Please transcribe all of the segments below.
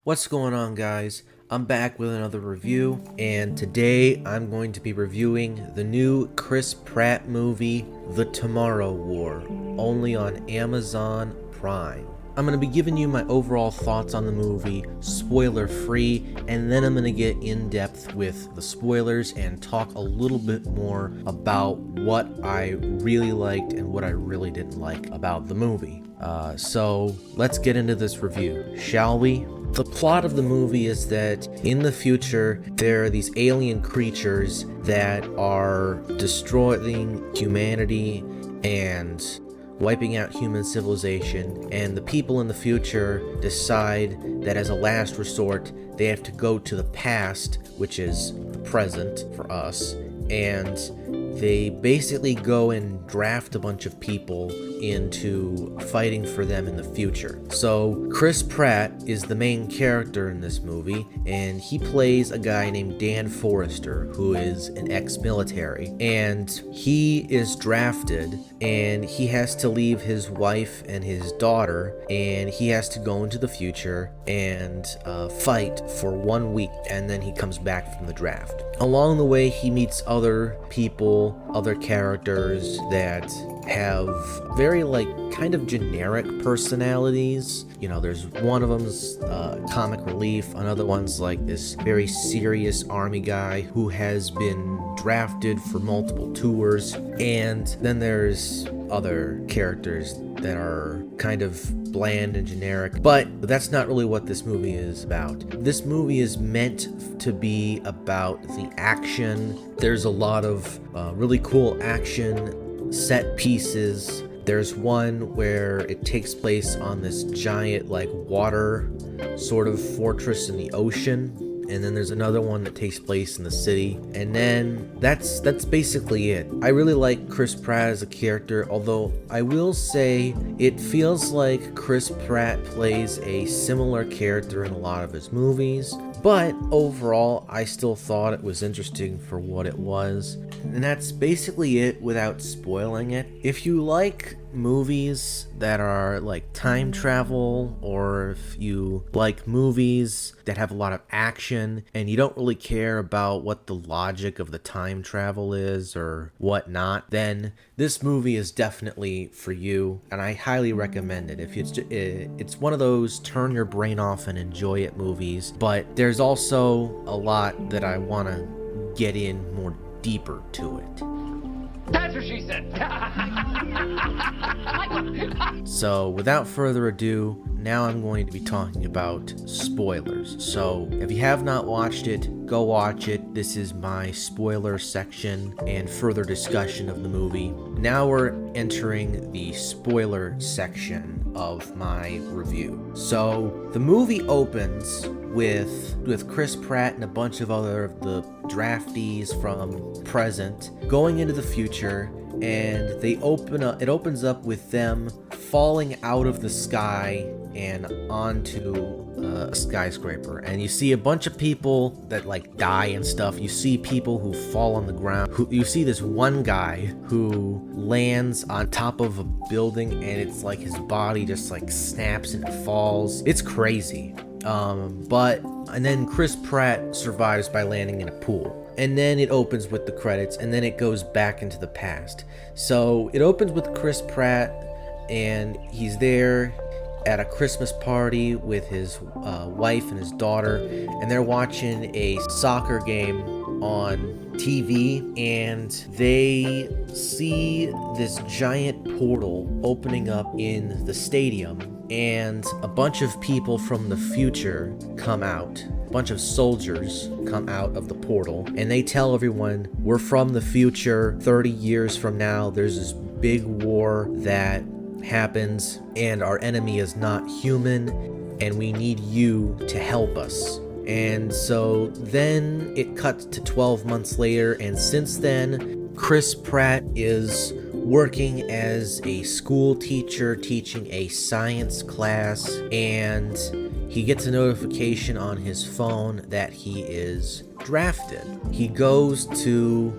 What's going on, guys? I'm back with another review, and today I'm going to be reviewing the new Chris Pratt movie, The Tomorrow War, only on Amazon Prime. I'm going to be giving you my overall thoughts on the movie, spoiler free, and then I'm going to get in depth with the spoilers and talk a little bit more about what I really liked and what I really didn't like about the movie. So let's get into this review, shall we? The plot of the movie is that in the future, there are these alien creatures that are destroying humanity and wiping out human civilization, and the people in the future decide that as a last resort, they have to go to the past, which is the present for us, and they basically go and draft a bunch of people into fighting for them in the future. So Chris Pratt is the main character in this movie, and he plays a guy named Dan Forrester, who is an ex-military, and he is drafted, and he has to leave his wife and his daughter, and he has to go into the future and fight for 1 week, and then he comes back from the draft. Along the way, he meets other people, other characters that have very kind of generic personalities. You know, there's one of them's comic relief, another one's like this very serious army guy who has been drafted for multiple tours, and then there's other characters that are kind of bland and generic, but that's not really what this movie is about. This movie is meant to be about the action. There's a lot of really cool action set pieces. There's one where it takes place on this giant water sort of fortress in the ocean, and then there's another one that takes place in the city, and then that's basically it. I really like Chris Pratt as a character, although I will say it feels like Chris Pratt plays a similar character in a lot of his movies, but overall I still thought it was interesting for what it was. And that's basically it without spoiling it. If you like movies that are like time travel, or if you like movies that have a lot of action and you don't really care about what the logic of the time travel is or whatnot, then this movie is definitely for you, and I highly recommend it. If it's one of those turn your brain off and enjoy it movies, but there's also a lot that I want to get in more deeper to it. That's what she said. So without further ado, now I'm going to be talking about spoilers. So if you have not watched it, go watch it. This is my spoiler section and further discussion of the movie. Now we're entering the spoiler section of my review. So the movie opens with Chris Pratt and a bunch of other of the draftees from present going into the future, and it opens up with them falling out of the sky and onto a skyscraper, and you see a bunch of people that die and stuff. You see people who fall on the ground. You see this one guy who lands on top of a building, and it's like his body just snaps and falls. It's crazy. And then Chris Pratt survives by landing in a pool. And then it opens with the credits, and then it goes back into the past. So it opens with Chris Pratt, and he's there at a Christmas party with his wife and his daughter, and they're watching a soccer game on TV, and they see this giant portal opening up in the stadium, and a bunch of people from the future come out. A bunch of soldiers come out of the portal, and they tell everyone, we're from the future. 30 years from now, there's this big war that happens, and our enemy is not human, and we need you to help us. And so then it cuts to 12 months later, and since then, Chris Pratt is working as a school teacher teaching a science class, and he gets a notification on his phone that he is drafted. He goes to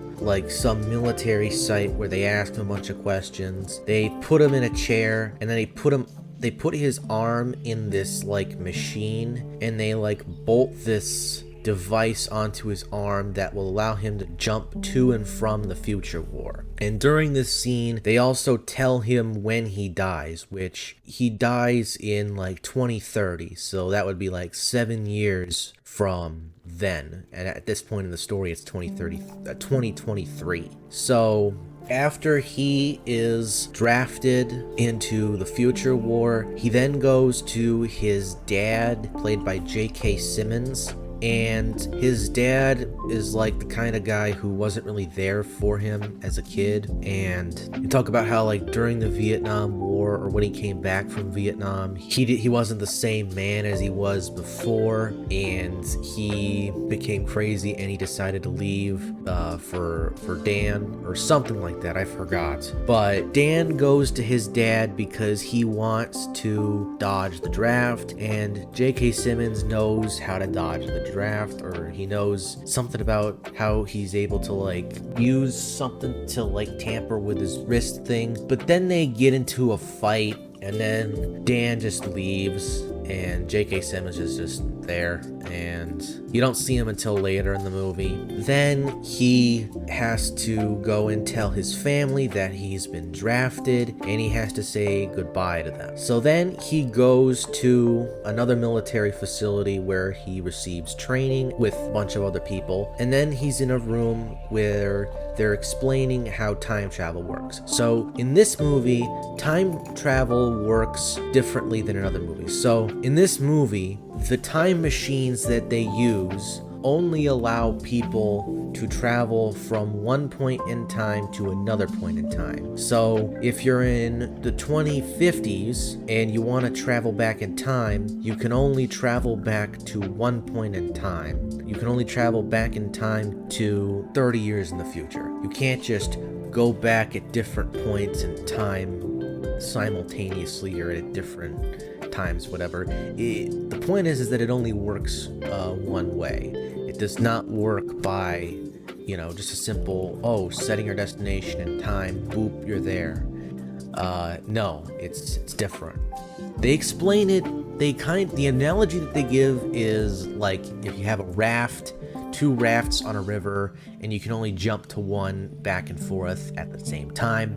some military site where they ask him a bunch of questions. They put him in a chair, and then they put him they put his arm in this like machine, and they like bolt this device onto his arm that will allow him to jump to and from the future war. And during this scene, they also tell him when he dies, which he dies in like 2030, so that would be like 7 years from then. And at this point in the story, it's 2023. So after he is drafted into the future war, he then goes to his dad, played by J.K. Simmons. And his dad is like the kind of guy who wasn't really there for him as a kid. And you talk about how like during the Vietnam War, or when he came back from Vietnam, he wasn't the same man as he was before, and he became crazy and he decided to leave for Dan or something like that. I forgot. But Dan goes to his dad because he wants to dodge the draft, and J.K. Simmons knows how to dodge the draft, or he knows something about how he's able to like use something to like tamper with his wrist thing. But then they get into a fight, and then Dan just leaves, and J.K. Simmons is just there, and you don't see him until later in the movie. Then he has to go and tell his family that he's been drafted, and he has to say goodbye to them. So then he goes to another military facility where he receives training with a bunch of other people, and then he's in a room where they're explaining how time travel works. So in this movie, time travel works differently than in other movies. So in this movie, the time machines that they use only allow people to travel from one point in time to another point in time. So if you're in the 2050s and you want to travel back in time, you can only travel back to one point in time. You can only travel back in time to 30 years in the future. You can't just go back at different points in time simultaneously or at different times, whatever. The point is that it only works one way. It does not work by, just a simple, setting your destination in time, boop, you're there. No, it's different. They explain it, the analogy that they give is like if you have a raft, two rafts on a river, and you can only jump to one back and forth at the same time.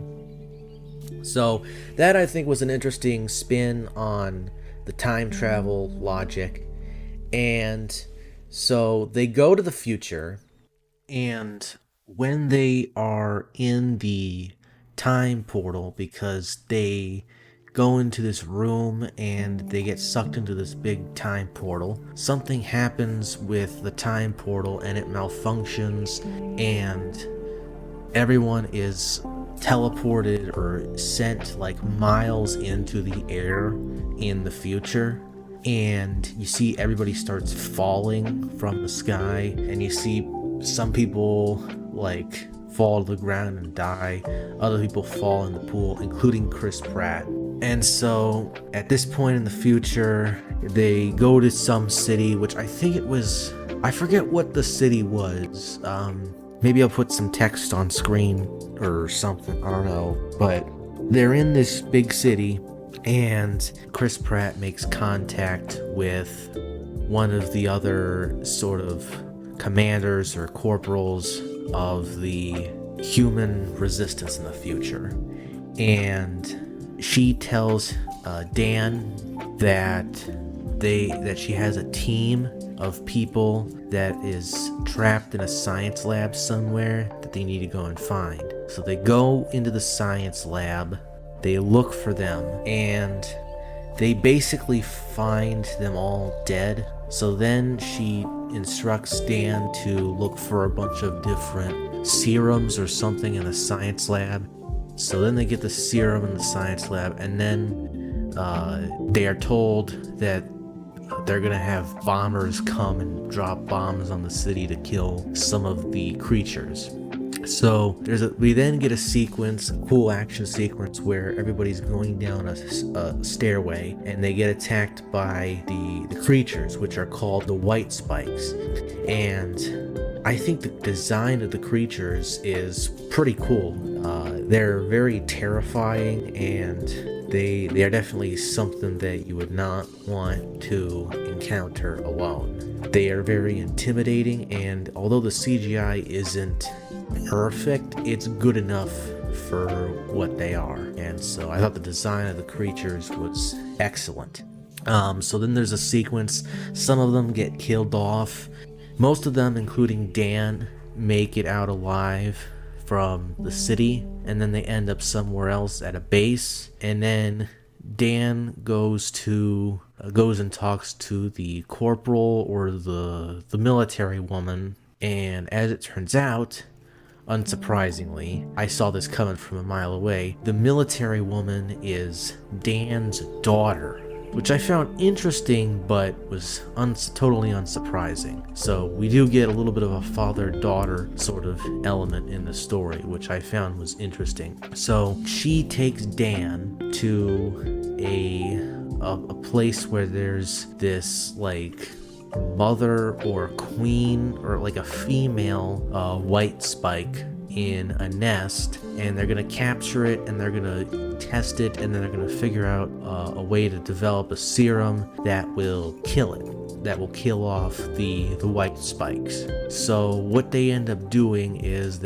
So that, I think, was an interesting spin on the time travel logic. And so they go to the future, and when they are in the time portal, because they go into this room and they get sucked into this big time portal, something happens with the time portal and it malfunctions, and everyone is teleported or sent like miles into the air in the future. And you see everybody starts falling from the sky, and you see some people like fall to the ground and die. Other people fall in the pool, including Chris Pratt. And so at this point in the future, they go to some city, which I think I forget what the city was. Maybe I'll put some text on screen or something, I don't know. But they're in this big city, and Chris Pratt makes contact with one of the other sort of commanders or corporals of the human resistance in the future. And she tells Dan that she has a team of people that is trapped in a science lab somewhere that they need to go and find. So they go into the science lab, they look for them, and they basically find them all dead. So then she instructs Dan to look for a bunch of different serums or something in a science lab. So then they get the serum in the science lab, and then they are told that they're gonna have bombers come and drop bombs on the city to kill some of the creatures. So we then get a cool action sequence where everybody's going down a stairway, and they get attacked by the creatures, which are called the white spikes. And I think the design of the creatures is pretty cool. They're very terrifying, and they are definitely something that you would not want to encounter alone. They are very intimidating, and although the CGI isn't perfect, it's good enough for what they are. And so I thought the design of the creatures was excellent. So then there's a sequence. Some of them get killed off. Most of them, including Dan, make it out alive from the city, and then they end up somewhere else at a base. And then Dan goes and talks to the corporal or the military woman, and as it turns out, unsurprisingly, I saw this coming from a mile away, the military woman is Dan's daughter, which I found interesting but was totally unsurprising. So we do get a little bit of a father-daughter sort of element in the story, which I found was interesting. So she takes Dan to a place where there's this like mother or queen or like a female white spike in a nest, and they're gonna capture it and they're gonna test it, and then they're gonna figure out a way to develop a serum that will kill it, that will kill off the white spikes. So what they end up doing is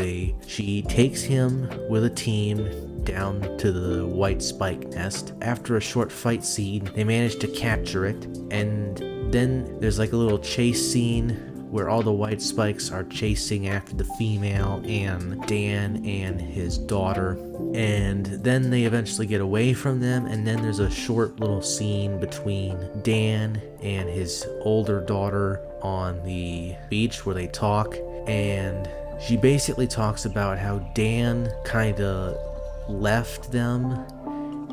she takes him with a team down to the white spike nest. After a short fight scene, they manage to capture it, and then there's like a little chase scene where all the white spikes are chasing after the female and Dan and his daughter, and then they eventually get away from them. And then there's a short little scene between Dan and his older daughter on the beach where they talk, and she basically talks about how Dan kind of left them,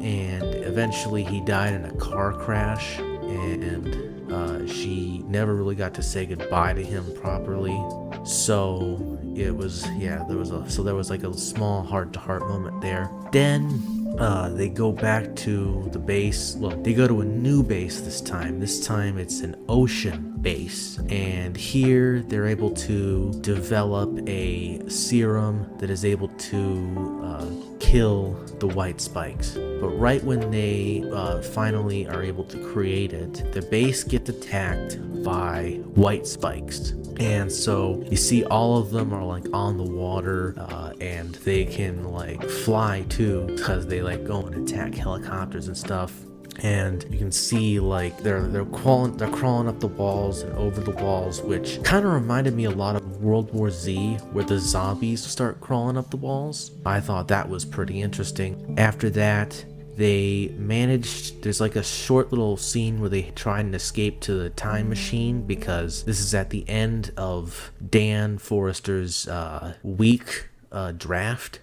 and eventually he died in a car crash, and she never really got to say goodbye to him properly. So it was, there was like a small heart-to-heart moment there. Then they go back to the base. Well, they go to a new base this time. This time it's an ocean base, and here they're able to develop a serum that is able to kill the white spikes. But right when they finally are able to create it, the base gets attacked by white spikes. And so you see all of them are like on the water, and they can like fly too, because they like go and attack helicopters and stuff. And you can see like they're crawling up the walls and over the walls, which kind of reminded me a lot of World War Z, where the zombies start crawling up the walls. I thought that was pretty interesting. After that, there's like a short little scene where they try and escape to the time machine, because this is at the end of Dan Forrester's week draft,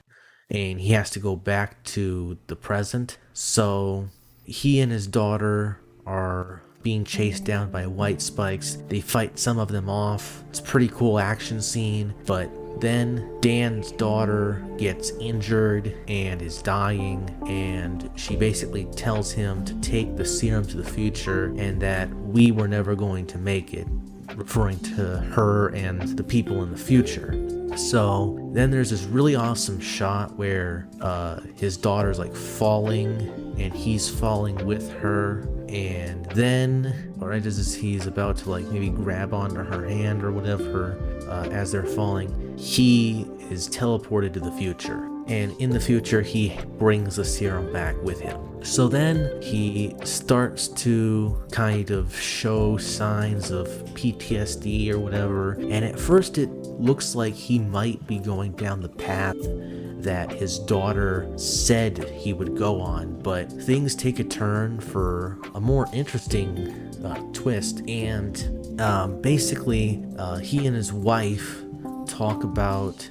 and he has to go back to the present. So he and his daughter are being chased down by white spikes. They fight some of them off. It's a pretty cool action scene, but then Dan's daughter gets injured and is dying, and she basically tells him to take the serum to the future and that we were never going to make it, referring to her and the people in the future. So then there's this really awesome shot where his daughter's like falling and he's falling with her, and then right as he's about to like maybe grab onto her hand or whatever, as they're falling, he is teleported to the future, and in the future he brings the serum back with him. So then he starts to kind of show signs of PTSD or whatever, and at first it looks like he might be going down the path that his daughter said he would go on, but things take a turn for a more interesting twist, and basically he and his wife talk about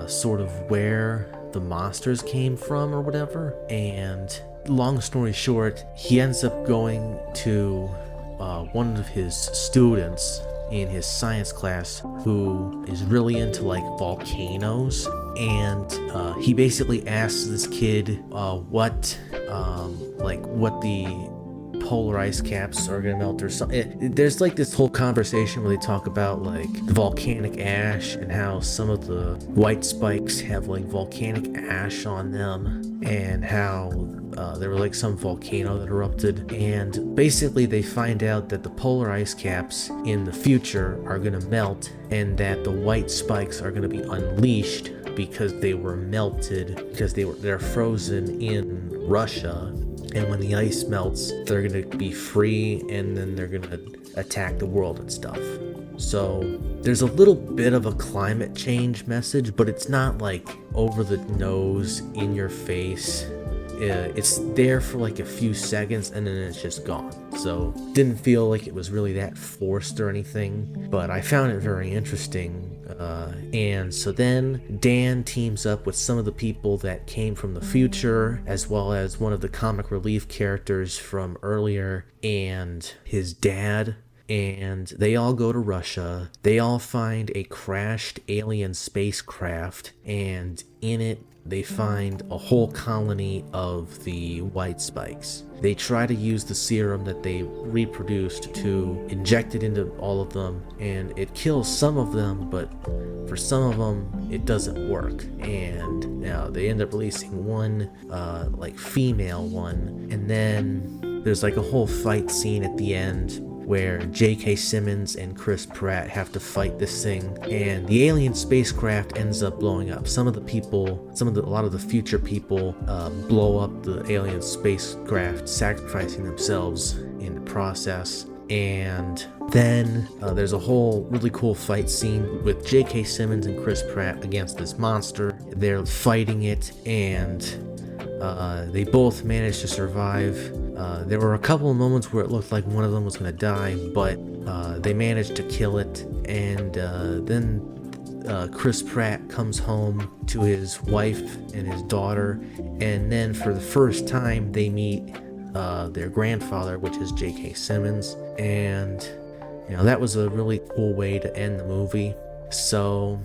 sort of where the monsters came from or whatever, and long story short, he ends up going to one of his students in his science class who is really into like volcanoes, and he basically asks this kid what the polar ice caps are gonna melt or something. There's like this whole conversation where they talk about like the volcanic ash and how some of the white spikes have like volcanic ash on them, and how there was like some volcano that erupted, and basically they find out that the polar ice caps in the future are gonna melt, and that the white spikes are gonna be unleashed because they were melted, because they're frozen in Russia, and when the ice melts they're gonna be free, and then they're gonna attack the world and stuff. So there's a little bit of a climate change message, but it's not like over the nose, in your face. It's there for like a few seconds and then it's just gone. So didn't feel like it was really that forced or anything, but I found it very interesting. And so then Dan teams up with some of the people that came from the future, as well as one of the comic relief characters from earlier and his dad. And they all go to Russia. They all find a crashed alien spacecraft, and in it they find a whole colony of the white spikes. They try to use the serum that they reproduced to inject it into all of them, and it kills some of them, but for some of them it doesn't work. And now they end up releasing one like female one, and then there's like a whole fight scene at the end where J.K. Simmons and Chris Pratt have to fight this thing, and the alien spacecraft ends up blowing up. A lot of the future people blow up the alien spacecraft, sacrificing themselves in the process. And then there's a whole really cool fight scene with J.K. Simmons and Chris Pratt against this monster. They're fighting it, and they both managed to survive. There were a couple of moments where it looked like one of them was going to die, but they managed to kill it. And then Chris Pratt comes home to his wife and his daughter, and then for the first time they meet their grandfather, which is J.K. Simmons. And that was a really cool way to end the movie. So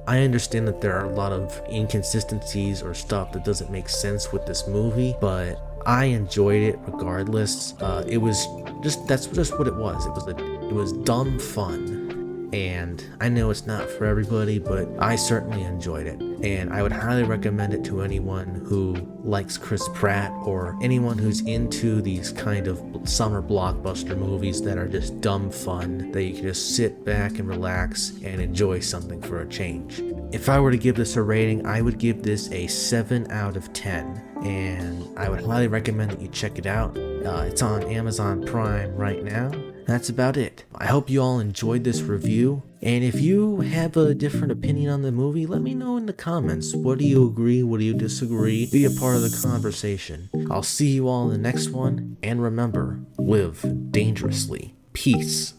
I understand that there are a lot of inconsistencies or stuff that doesn't make sense with this movie, but I enjoyed it regardless. That's just what it was. It was dumb fun, and I know it's not for everybody, but I certainly enjoyed it, and I would highly recommend it to anyone who likes Chris Pratt, or anyone who's into these kind of summer blockbuster movies that are just dumb fun, that you can just sit back and relax and enjoy something for a change. If I were to give this a rating, I would give this a 7 out of 10, and I would highly recommend that you check it out. It's on Amazon Prime right now. That's about it. I hope you all enjoyed this review, and if you have a different opinion on the movie, let me know in the comments. What do you agree? What do you disagree? Be a part of the conversation. I'll see you all in the next one, and remember, live dangerously. Peace.